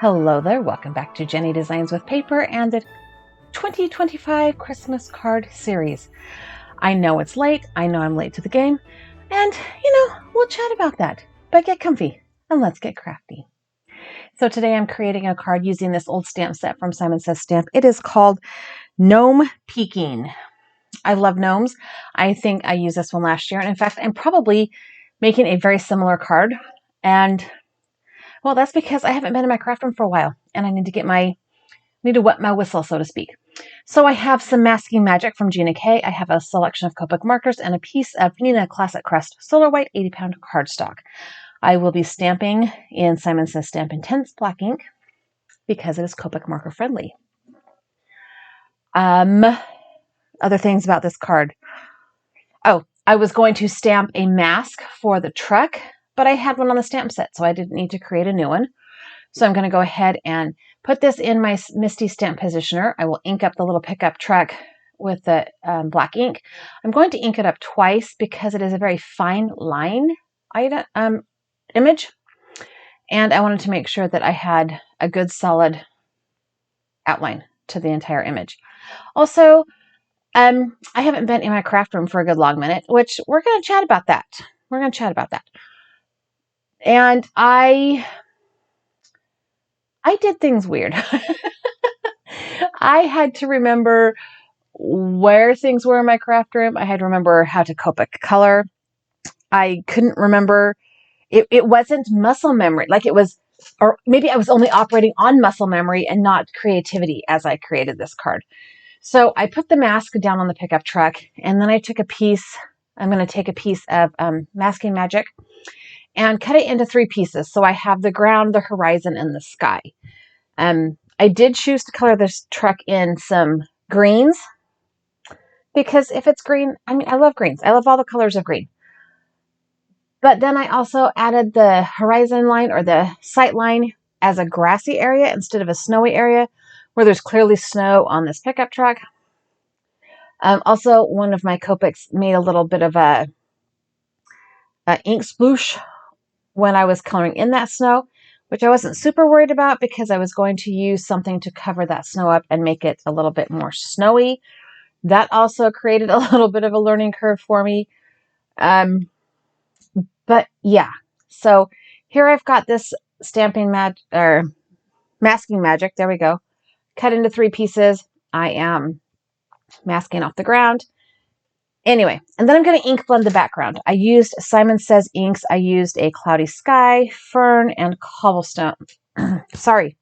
Hello there, welcome back to Jennie Designs with Paper and the 2025 Christmas card series. I know it's late, I know I'm late to the game, and we'll chat about that. But get comfy and let's get crafty. So today I'm creating a card using this old stamp set from Simon Says Stamp. It is called Gnome Peeking. I love gnomes. I think I used this one last year, and in fact I'm probably making a very similar card, and well, that's because I haven't been in my craft room for a while, and I need to wet my whistle, so to speak. So I have some masking magic from Gina K. I have a selection of Copic markers and a piece of Nina Classic Crest Solar White 80-pound cardstock. I will be stamping in Simon Says Stamp Intense black ink because it is Copic marker friendly. Other things about this card. Oh, I was going to stamp a mask for the truck, but I had one on the stamp set, so I didn't need to create a new one. So I'm going to go ahead and put this in my Misty Stamp Positioner. I will ink up the little pickup truck with the black ink. I'm going to ink it up twice because it is a very fine line image. And I wanted to make sure that I had a good solid outline to the entire image. Also, I haven't been in my craft room for a good long minute, which we're going to chat about that. And I did things weird. I had to remember where things were in my craft room. I had to remember how to Copic color. I couldn't remember. It wasn't muscle memory. Like it was, or maybe I was only operating on muscle memory and not creativity as I created this card. So I put the mask down on the pickup truck, and then I took a piece. I'm going to take a piece of masking magic and cut it into 3 pieces. So I have the ground, the horizon, and the sky. I did choose to color this truck in some greens because if it's green, I love greens. I love all the colors of green. But then I also added the horizon line or the sight line as a grassy area instead of a snowy area where there's clearly snow on this pickup truck. Also, one of my Copics made a little bit of a ink sploosh when I was coloring in that snow, which I wasn't super worried about because I was going to use something to cover that snow up and make it a little bit more snowy. That also created a little bit of a learning curve for me. But yeah, so here I've got this masking magic. There we go. Cut into 3 pieces. I am masking off the ground. Anyway, and then I'm going to ink blend the background. I used Simon Says inks. I used a cloudy sky, fern, and cobblestone. Sorry,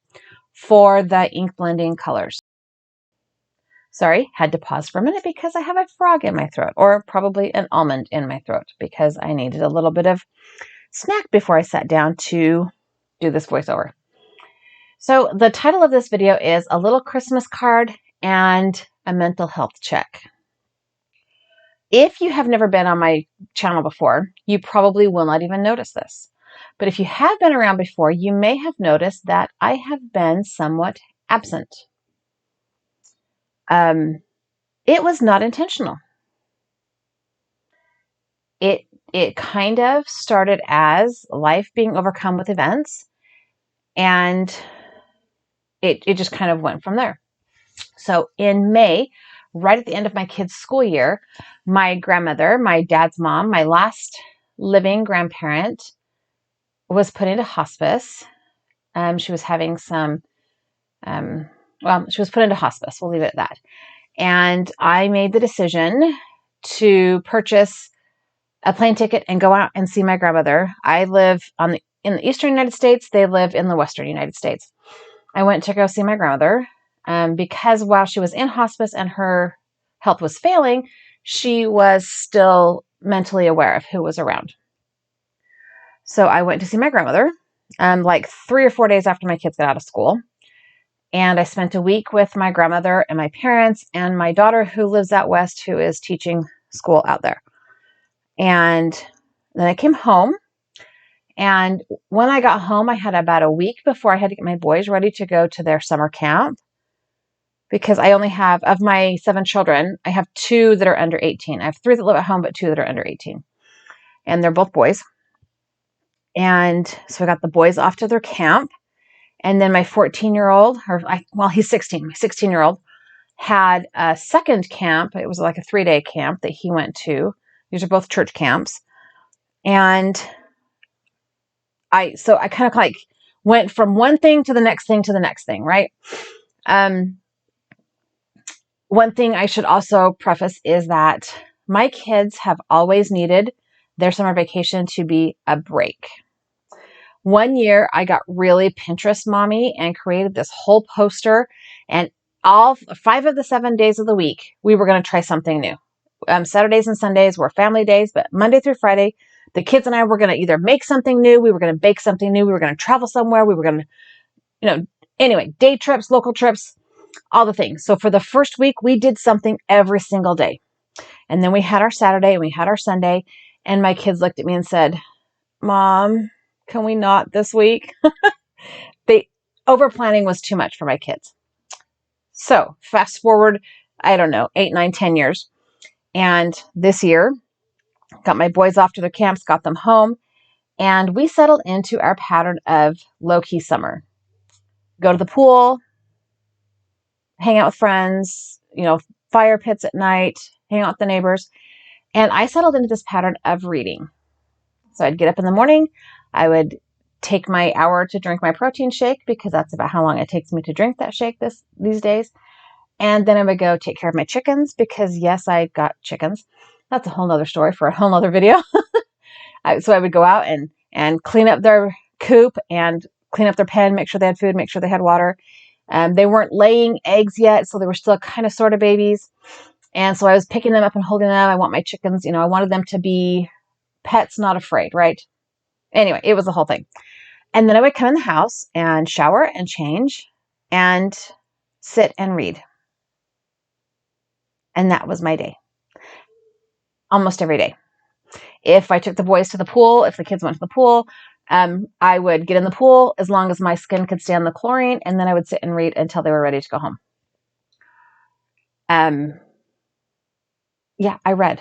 for the ink blending colors. Sorry, had to pause for a minute because I have a frog in my throat, or probably an almond in my throat because I needed a little bit of snack before I sat down to do this voiceover. So the title of this video is A Little Christmas Card and a Mental Health Check. If you have never been on my channel before, you probably will not even notice this. But if you have been around before, you may have noticed that I have been somewhat absent. It was not intentional. It kind of started as life being overcome with events, and it just kind of went from there. So in May, right at the end of my kids' school year, my grandmother, my dad's mom, my last living grandparent, was put into hospice. She was having some, she was put into hospice. We'll leave it at that. And I made the decision to purchase a plane ticket and go out and see my grandmother. I live in the eastern United States. They live in the western United States. I went to go see my grandmother because while she was in hospice and her health was failing, she was still mentally aware of who was around. So I went to see my grandmother like 3 or 4 days after my kids got out of school. And I spent a week with my grandmother and my parents and my daughter who lives out west, who is teaching school out there. And then I came home. And when I got home, I had about a week before I had to get my boys ready to go to their summer camp. Because I only have, of my 7 children, I have 2 that are under 18. I have 3 that live at home, but 2 that are under 18. And they're both boys. And so I got the boys off to their camp. And then my 14-year-old, he's 16, my 16-year-old had a second camp. It was like a 3-day camp that he went to. These are both church camps. And I kind of like went from one thing to the next thing to the next thing, right? One thing I should also preface is that my kids have always needed their summer vacation to be a break. One year I got really Pinterest mommy and created this whole poster, and all 5 of the 7 days of the week, we were going to try something new. Saturdays and Sundays were family days, but Monday through Friday, the kids and I were going to either make something new, we were going to bake something new, we were going to travel somewhere, we were going to, anyway, day trips, local trips, all the things. So for the first week, we did something every single day. And then we had our Saturday and we had our Sunday, and my kids looked at me and said, Mom, can we not this week? Over planning was too much for my kids. So fast forward, I don't know, 8, 9, 10 years. And this year, got my boys off to their camps, got them home, and we settled into our pattern of low-key summer. Go to the pool, hang out with friends, fire pits at night, hang out with the neighbors. And I settled into this pattern of reading. So I'd get up in the morning, I would take my hour to drink my protein shake, because that's about how long it takes me to drink that shake these days. And then I would go take care of my chickens, because yes, I got chickens. That's a whole nother story for a whole nother video. So I would go out and clean up their coop and clean up their pen, make sure they had food, make sure they had water. They weren't laying eggs yet, so they were still kind of sort of babies. And so I was picking them up and holding them. I want my chickens, I wanted them to be pets, not afraid, right? Anyway, it was the whole thing. And then I would come in the house and shower and change and sit and read. And that was my day. Almost every day. If I took the boys to the pool, if the kids went to the pool, I would get in the pool as long as my skin could stand the chlorine, and then I would sit and read until they were ready to go home. Yeah, I read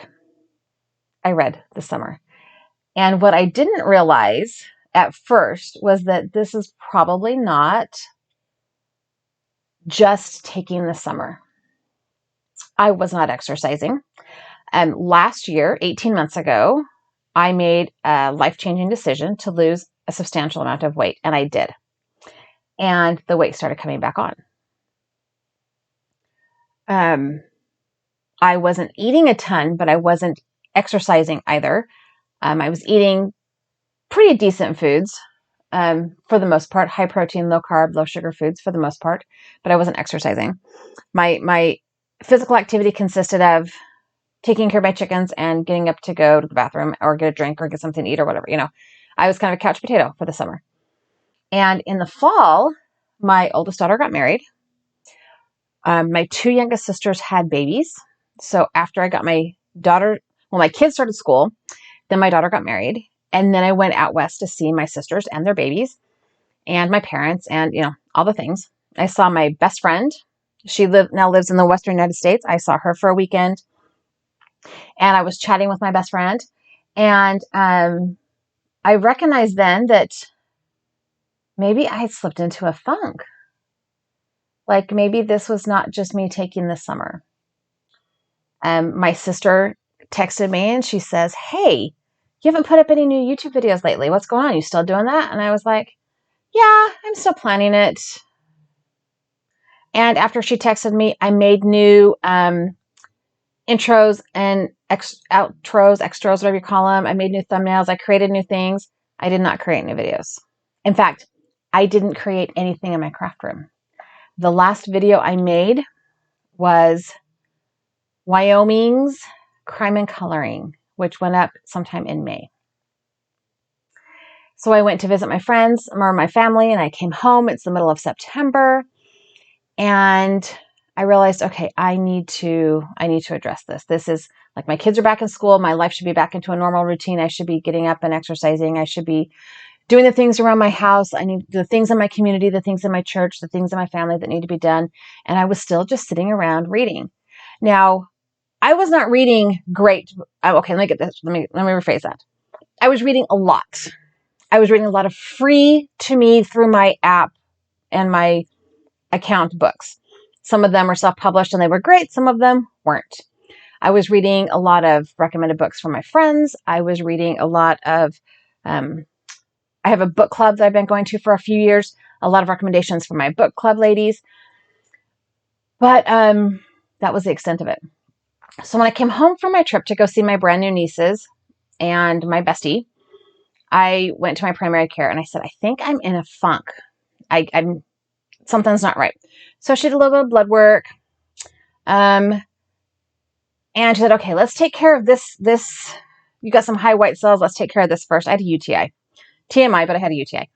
this summer. And what I didn't realize at first was that this is probably not just taking the summer. I was not exercising. Last year, 18 months ago, I made a life-changing decision to lose a substantial amount of weight, and I did. And the weight started coming back on. I wasn't eating a ton, but I wasn't exercising either. I was eating pretty decent foods, for the most part, high protein, low carb, low sugar foods for the most part, but I wasn't exercising. My physical activity consisted of taking care of my chickens and getting up to go to the bathroom or get a drink or get something to eat or whatever. I was kind of a couch potato for the summer. And in the fall, my oldest daughter got married. My 2 youngest sisters had babies. So after I got my kids started school, then my daughter got married. And then I went out west to see my sisters and their babies and my parents and, all the things. I saw my best friend. She now lives in the Western United States. I saw her for a weekend. And I was chatting with my best friend. And I recognized then that maybe I had slipped into a funk. Like maybe this was not just me taking the summer. My sister texted me and she says, hey, you haven't put up any new YouTube videos lately. What's going on? You still doing that? And I was like, yeah, I'm still planning it. And after she texted me, I made new intros and outros, extras, whatever you call them. I made new thumbnails. I created new things. I did not create new videos. In fact, I didn't create anything in my craft room. The last video I made was Wyoming's Crime and Coloring, which went up sometime in May. So I went to visit my friends or my family, and I came home. It's the middle of September, and I realized, okay, I need to address this. This is like my kids are back in school. My life should be back into a normal routine. I should be getting up and exercising. I should be doing the things around my house. I need the things in my community, the things in my church, the things in my family that need to be done. And I was still just sitting around reading. Now, I was not reading great. Okay, let me get this. Let me rephrase that. I was reading a lot. I was reading a lot of free to me through my app and my account books. Some of them are self-published and they were great. Some of them weren't. I was reading a lot of recommended books from my friends. I was reading a lot of, I have a book club that I've been going to for a few years. A lot of recommendations from my book club ladies. But that was the extent of it. So when I came home from my trip to go see my brand new nieces and my bestie, I went to my primary care and I said, I think I'm in a funk. I'm something's not right. So she did a little bit of blood work. And she said, okay, let's take care of this. You got some high white cells. Let's take care of this first. I had a UTI. TMI, but I had a UTI.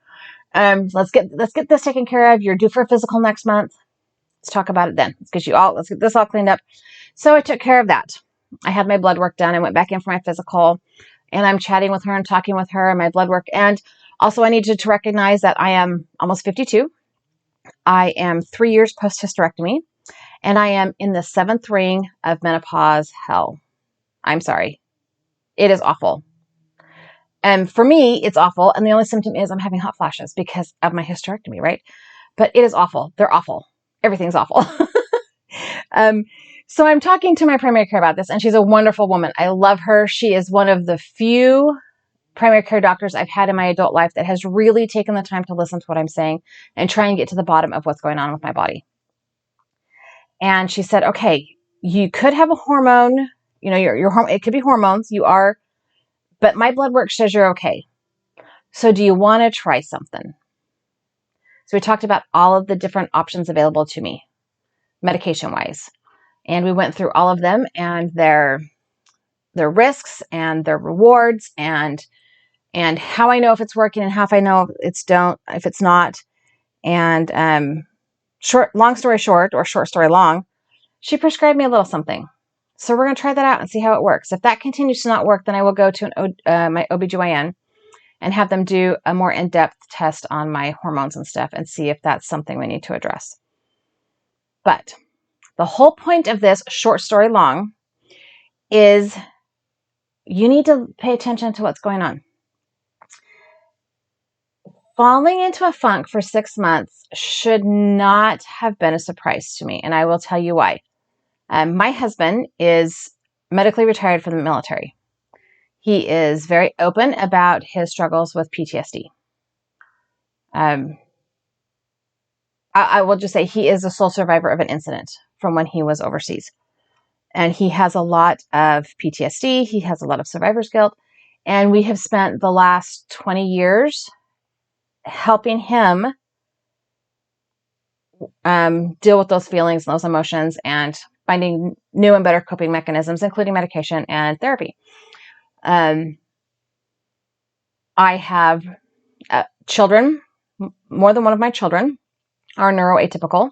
Let's get this taken care of. You're due for a physical next month. Let's talk about it then. Let's get this all cleaned up. So I took care of that. I had my blood work done. I went back in for my physical, and I'm chatting with her and talking with her and my blood work. And also I needed to recognize that I am almost 52. I am 3 years post-hysterectomy, and I am in the 7th ring of menopause hell. I'm sorry. It is awful. And for me, it's awful. And the only symptom is I'm having hot flashes because of my hysterectomy, right? But it is awful. They're awful. Everything's awful. So I'm talking to my primary care about this, and she's a wonderful woman. I love her. She is one of the few primary care doctors I've had in my adult life that has really taken the time to listen to what I'm saying and try and get to the bottom of what's going on with my body. And she said, okay, you could have a hormone, it could be hormones, but my blood work says you're okay. So do you want to try something? So we talked about all of the different options available to me, medication-wise. And we went through all of them and their risks and their rewards and how I know if it's working and how if I know if it's not. And long story short, or short story long, she prescribed me a little something. So we're going to try that out and see how it works. If that continues to not work, then I will go to my OBGYN and have them do a more in-depth test on my hormones and stuff and see if that's something we need to address. But the whole point of this short story long is you need to pay attention to what's going on. Falling into a funk for 6 months should not have been a surprise to me, and I will tell you why. My husband is medically retired from the military. He is very open about his struggles with PTSD. I will just say he is a sole survivor of an incident from when he was overseas. And he has a lot of PTSD. He has a lot of survivor's guilt. And we have spent the last 20 years helping him deal with those feelings and those emotions and finding new and better coping mechanisms, including medication and therapy. I have children. More than one of my children are neuroatypical.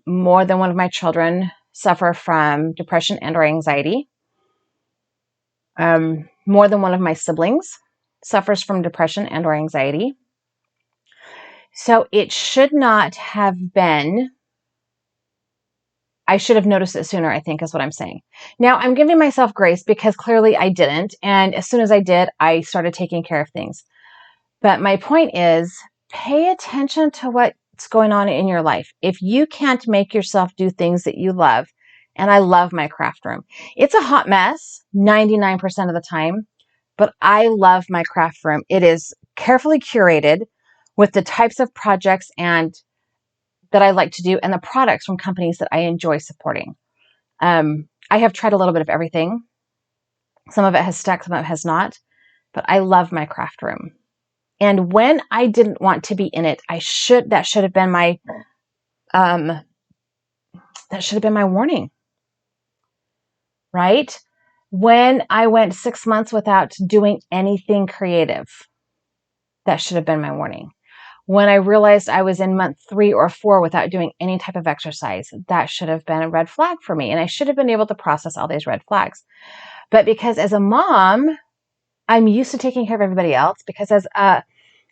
More than one of my children suffer from depression and or anxiety. More than one of my siblings suffers from depression and or anxiety. So it should not have been, I should have noticed it sooner, I think is what I'm saying. Now I'm giving myself grace because clearly I didn't. And as soon as I did, I started taking care of things. But my point is, pay attention to what's going on in your life. If you can't make yourself do things that you love, and I love my craft room. It's a hot mess 99% of the time, but I love my craft room. It is carefully curated with the types of projects and that I like to do and the products from companies that I enjoy supporting. I have tried a little bit of everything. Some of it has stuck, some of it has not, but I love my craft room. And when I didn't want to be in it, that should have been my warning, right? When I went 6 months without doing anything creative, that should have been my warning. When I realized I was in month 3 or 4 without doing any type of exercise, that should have been a red flag for me. And I should have been able to process all these red flags. But because as a mom, I'm used to taking care of everybody else, because as I'm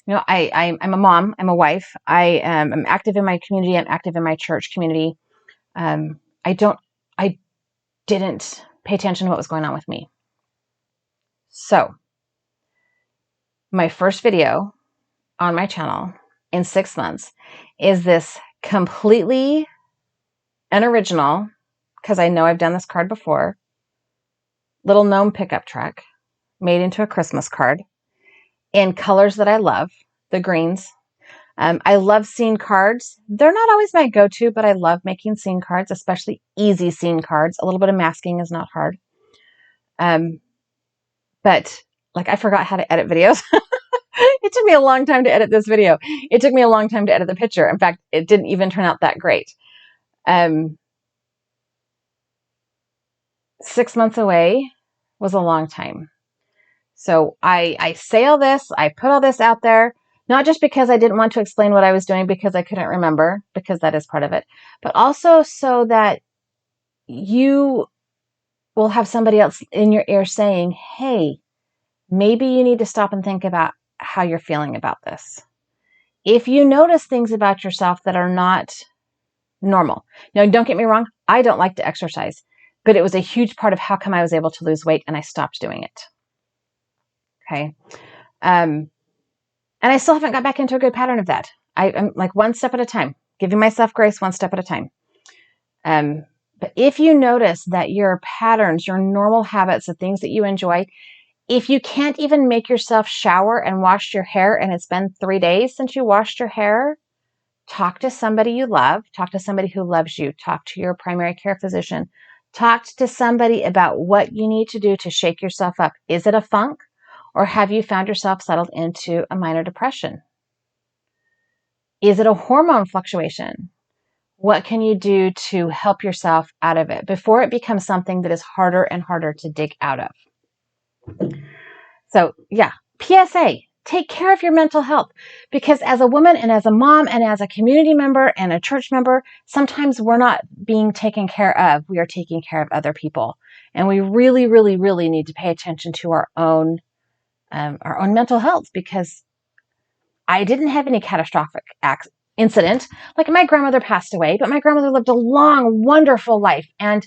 a mom, I'm a wife, I'm active in my community, I'm active in my church community. I didn't pay attention to what was going on with me. So my first video on my channel in 6 months is this completely unoriginal, because I know I've done this card before, little gnome pickup truck made into a Christmas card in colors that I love, the greens. I love scene cards. They're not always my go-to, but I love making scene cards, especially easy scene cards. A little bit of masking is not hard. But like, I forgot how to edit videos. It took me a long time to edit this video. It took me a long time to edit the picture. In fact, it didn't even turn out that great. 6 months away was a long time. So I say all this, I put all this out there, not just because I didn't want to explain what I was doing because I couldn't remember, because that is part of it, but also so that you will have somebody else in your ear saying, hey, maybe you need to stop and think about how you're feeling about this. If you notice things about yourself that are not normal. Now, don't get me wrong, I don't like to exercise, but it was a huge part of how come I was able to lose weight, and I stopped doing it. Okay. And I still haven't got back into a good pattern of that. I'm like one step at a time, giving myself grace one step at a time. But if you notice that your patterns, your normal habits, the things that you enjoy, if you can't even make yourself shower and wash your hair, and it's been 3 days since you washed your hair, talk to somebody you love, talk to somebody who loves you, talk to your primary care physician, talk to somebody about what you need to do to shake yourself up. Is it a funk, or have you found yourself settled into a minor depression? Is it a hormone fluctuation? What can you do to help yourself out of it before it becomes something that is harder and harder to dig out of? So yeah, PSA, take care of your mental health, because as a woman and as a mom and as a community member and a church member, sometimes we're not being taken care of. We are taking care of other people. And we really, really, really need to pay attention to our own mental health, because I didn't have any catastrophic incident. Like, my grandmother passed away, but my grandmother lived a long, wonderful life. And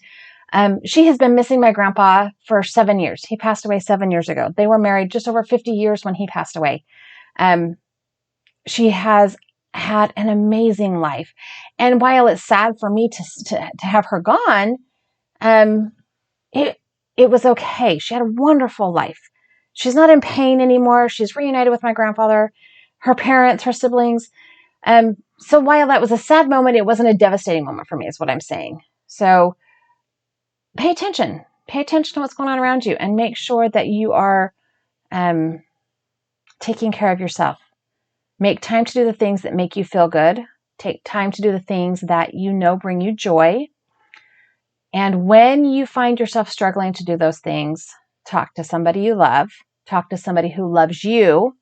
she has been missing my grandpa for 7 years. He passed away 7 years ago. They were married just over 50 years when he passed away. She has had an amazing life. And while it's sad for me to have her gone, it was okay. She had a wonderful life. She's not in pain anymore. She's reunited with my grandfather, her parents, her siblings. So while that was a sad moment, it wasn't a devastating moment for me, is what I'm saying. So pay attention. Pay attention to what's going on around you, and make sure that you are taking care of yourself. Make time to do the things that make you feel good. Take time to do the things that you know bring you joy. And when you find yourself struggling to do those things, talk to somebody you love. Talk to somebody who loves you.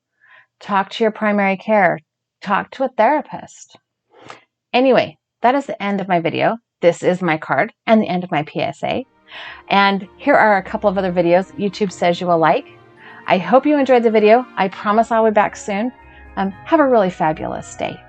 Talk to your primary care. Talk to a therapist. Anyway, that is the end of my video. This is my card and the end of my PSA. And here are a couple of other videos YouTube says you will like. I hope you enjoyed the video. I promise I'll be back soon. Have a really fabulous day.